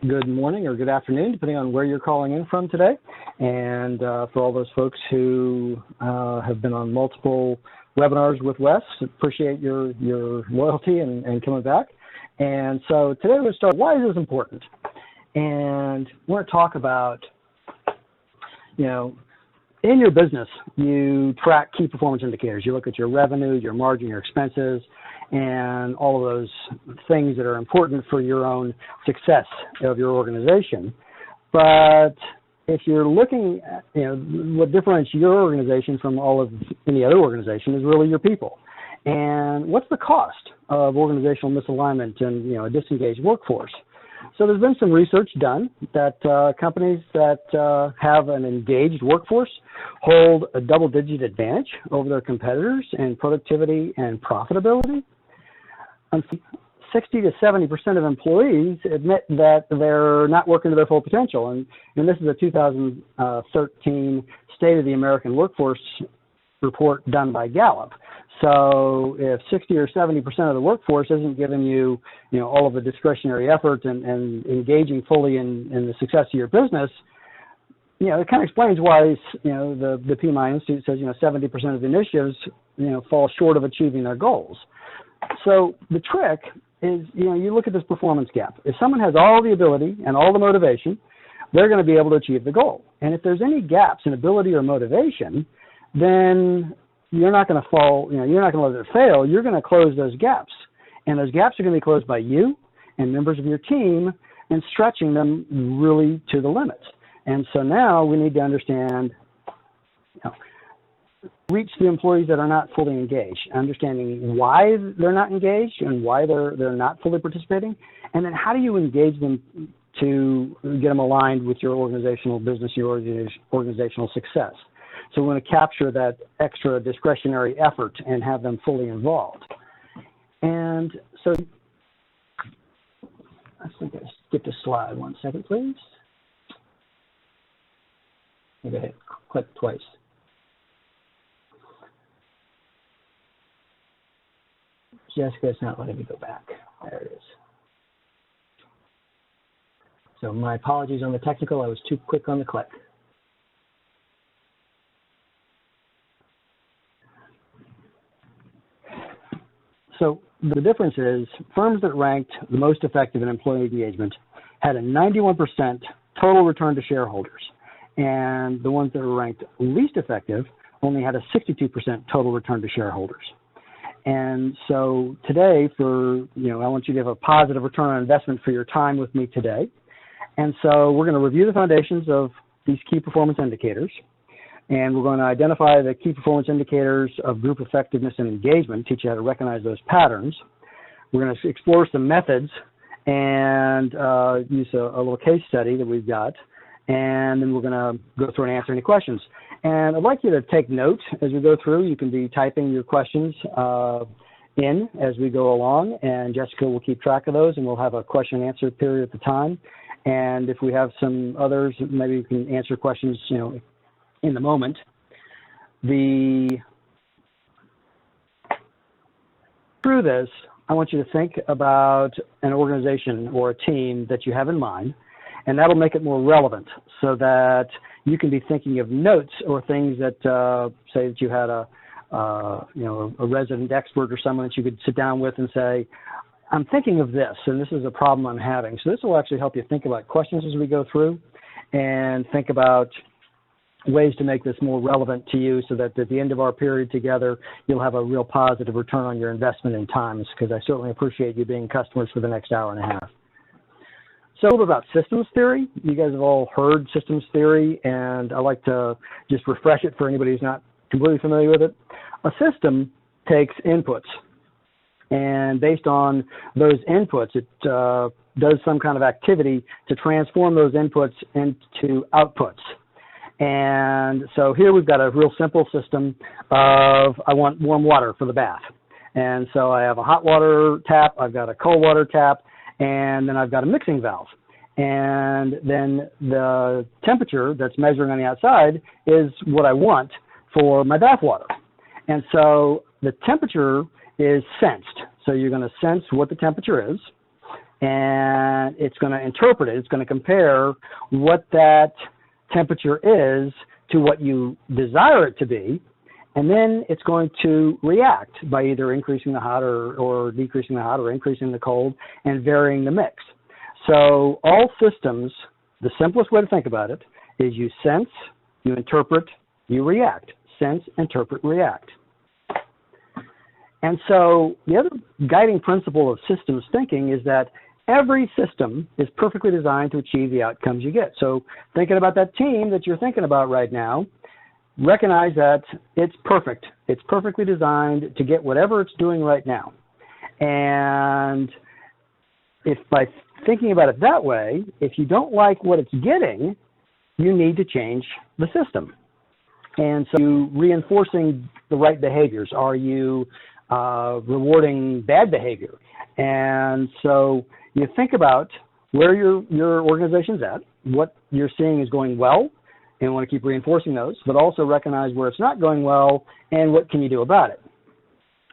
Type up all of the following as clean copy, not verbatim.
good morning or good afternoon, depending on where you're calling in from today. And for all those folks who have been on multiple webinars with Wes, appreciate your loyalty and coming back. And so today we're going to start, why is this important? And we're going to talk about, in your business, you track key performance indicators. You look at your revenue, your margin, your expenses, and all of those things that are important for your own success of your organization. But if you're looking at, what differentiates your organization from all of any other organization is really your people. And what's the cost of organizational misalignment and, a disengaged workforce? So there's been some research done that companies that have an engaged workforce hold a double-digit advantage over their competitors in productivity and profitability. 60 to 70% of employees admit that they're not working to their full potential. And this is a 2013 State of the American Workforce report done by Gallup. So if 60 or 70% of the workforce isn't giving you, all of the discretionary effort and engaging fully in the success of your business, it kind of explains why, the PMI Institute says, 70% of the initiatives, fall short of achieving their goals. So the trick is, you look at this performance gap. If someone has all the ability and all the motivation, they're going to be able to achieve the goal. And if there's any gaps in ability or motivation, then you're not going to fall, you're not going to let it fail. You're going to close those gaps. And those gaps are going to be closed by you and members of your team and stretching them really to the limits. And so now we need to understand, reach the employees that are not fully engaged, understanding why they're not engaged and why they're not fully participating. And then how do you engage them to get them aligned with your organizational business, your organizational success? So we want to capture that extra discretionary effort and have them fully involved. And so I think I skipped a slide. 1 second, please. Go ahead, click twice. Jessica, it's not letting me go back. There it is. So my apologies on the technical. I was too quick on the click. So the difference is firms that ranked the most effective in employee engagement had a 91% total return to shareholders. And the ones that were ranked least effective only had a 62% total return to shareholders. And so today I want you to have a positive return on investment for your time with me today. And so we're going to review the foundations of these key performance indicators. And we're going to identify the key performance indicators of group effectiveness and engagement, teach you how to recognize those patterns. We're going to explore some methods and use a little case study that we've got. And then we're going to go through and answer any questions. And I'd like you to take note as we go through. You can be typing your questions in as we go along, and Jessica will keep track of those, and we'll have a question and answer period at the time. And if we have some others, maybe we can answer questions, in the moment. Through this, I want you to think about an organization or a team that you have in mind, and that'll make it more relevant so that you can be thinking of notes or things that, say that you had a resident expert or someone that you could sit down with and say, I'm thinking of this, and this is a problem I'm having. So this will actually help you think about questions as we go through and think about ways to make this more relevant to you so that at the end of our period together, you'll have a real positive return on your investment in time, because I certainly appreciate you being customers for the next hour and a half. So a little bit about systems theory. You guys have all heard systems theory, and I like to just refresh it for anybody who's not completely familiar with it. A system takes inputs, and based on those inputs, it does some kind of activity to transform those inputs into outputs. And so here we've got a real simple system of I want warm water for the bath. And so I have a hot water tap, I've got a cold water tap, and then I've got a mixing valve. And then the temperature that's measuring on the outside is what I want for my bath water. And so the temperature is sensed. So you're going to sense what the temperature is. and it's going to interpret it. It's going to compare what that temperature is to what you desire it to be, and then it's going to react by either increasing the hot or decreasing the hot or increasing the cold and varying the mix. So all systems, the simplest way to think about it is you sense, you interpret, you react. Sense, interpret, react. And so the other guiding principle of systems thinking is that every system is perfectly designed to achieve the outcomes you get. So thinking about that team that you're thinking about right now, recognize that it's perfect. It's perfectly designed to get whatever it's doing right now. And if by thinking about it that way, if you don't like what it's getting, you need to change the system. And so you reinforcing the right behaviors. Are you rewarding bad behavior? And so you think about where your organization's at, what you're seeing is going well, and want to keep reinforcing those, but also recognize where it's not going well and what can you do about it.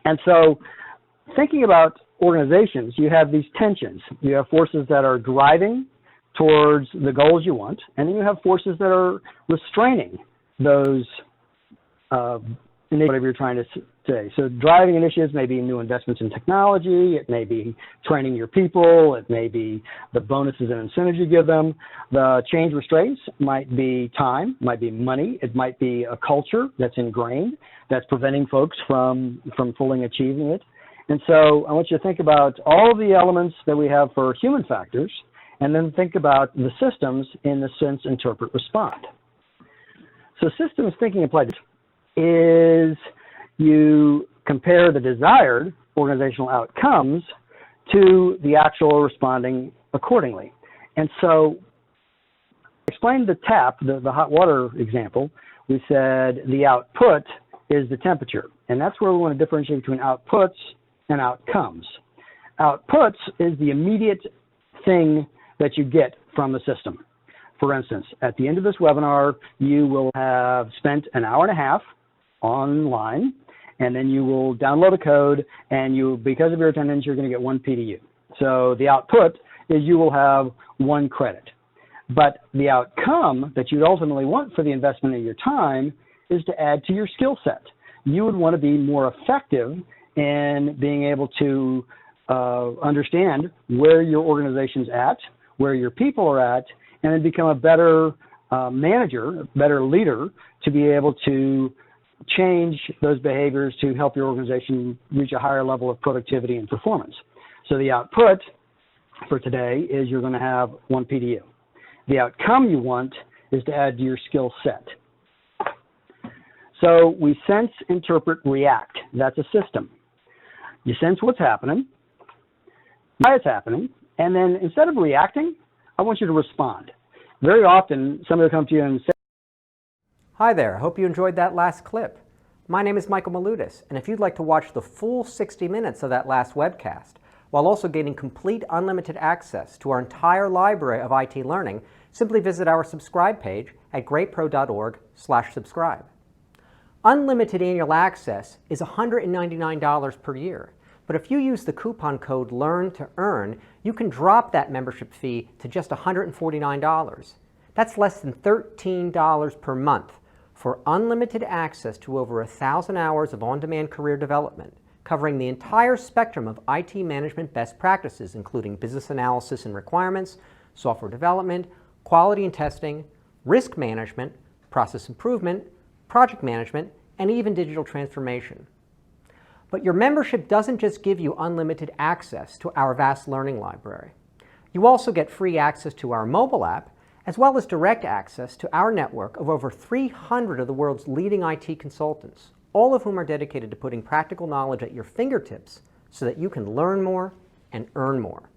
And so thinking about organizations, you have these tensions. You have forces that are driving towards the goals you want, and then you have forces that are restraining those whatever you're trying to say. So driving initiatives may be new investments in technology, it may be training your people, it may be the bonuses and incentives you give them. The change restraints might be time, might be money, it might be a culture that's ingrained, that's preventing folks from fully achieving it. And so I want you to think about all the elements that we have for human factors, and then think about the systems in the sense, interpret, respond. So systems thinking applied is you compare the desired organizational outcomes to the actual responding accordingly. And so I explained the tap, the hot water example. We said the output is the temperature, and that's where we want to differentiate between outputs and outcomes. Outputs is the immediate thing that you get from the system. For instance, at the end of this webinar, you will have spent an hour and a half online, and then you will download a code, and because of your attendance, you're going to get 1 PDU. So the output is you will have 1 credit. But the outcome that you'd ultimately want for the investment of your time is to add to your skill set. You would want to be more effective in being able to understand where your organization's at, where your people are at, and then become a better manager, a better leader to be able to change those behaviors to help your organization reach a higher level of productivity and performance. So the output for today is you're going to have 1 PDU. The outcome you want is to add to your skill set. So we sense, interpret, react. That's a system. You sense what's happening, why it's happening, and then instead of reacting, I want you to respond. Very often, somebody will come to you and say, Hi there, hope you enjoyed that last clip. My name is Michael Malutis, and if you'd like to watch the full 60 minutes of that last webcast, while also gaining complete unlimited access to our entire library of IT learning, simply visit our subscribe page at greatpro.org/subscribe. Unlimited annual access is $199 per year, but if you use the coupon code LEARN2EARN, you can drop that membership fee to just $149. That's less than $13 per month for unlimited access to over 1,000 hours of on-demand career development, covering the entire spectrum of IT management best practices, including business analysis and requirements, software development, quality and testing, risk management, process improvement, project management, and even digital transformation. But your membership doesn't just give you unlimited access to our vast learning library. You also get free access to our mobile app, as well as direct access to our network of over 300 of the world's leading IT consultants, all of whom are dedicated to putting practical knowledge at your fingertips so that you can learn more and earn more.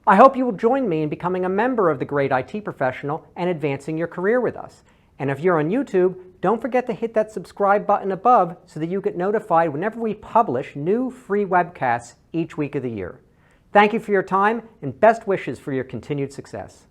I hope you will join me in becoming a member of the Great IT Professional and advancing your career with us. And if you're on YouTube, don't forget to hit that subscribe button above so that you get notified whenever we publish new free webcasts each week of the year. Thank you for your time and best wishes for your continued success.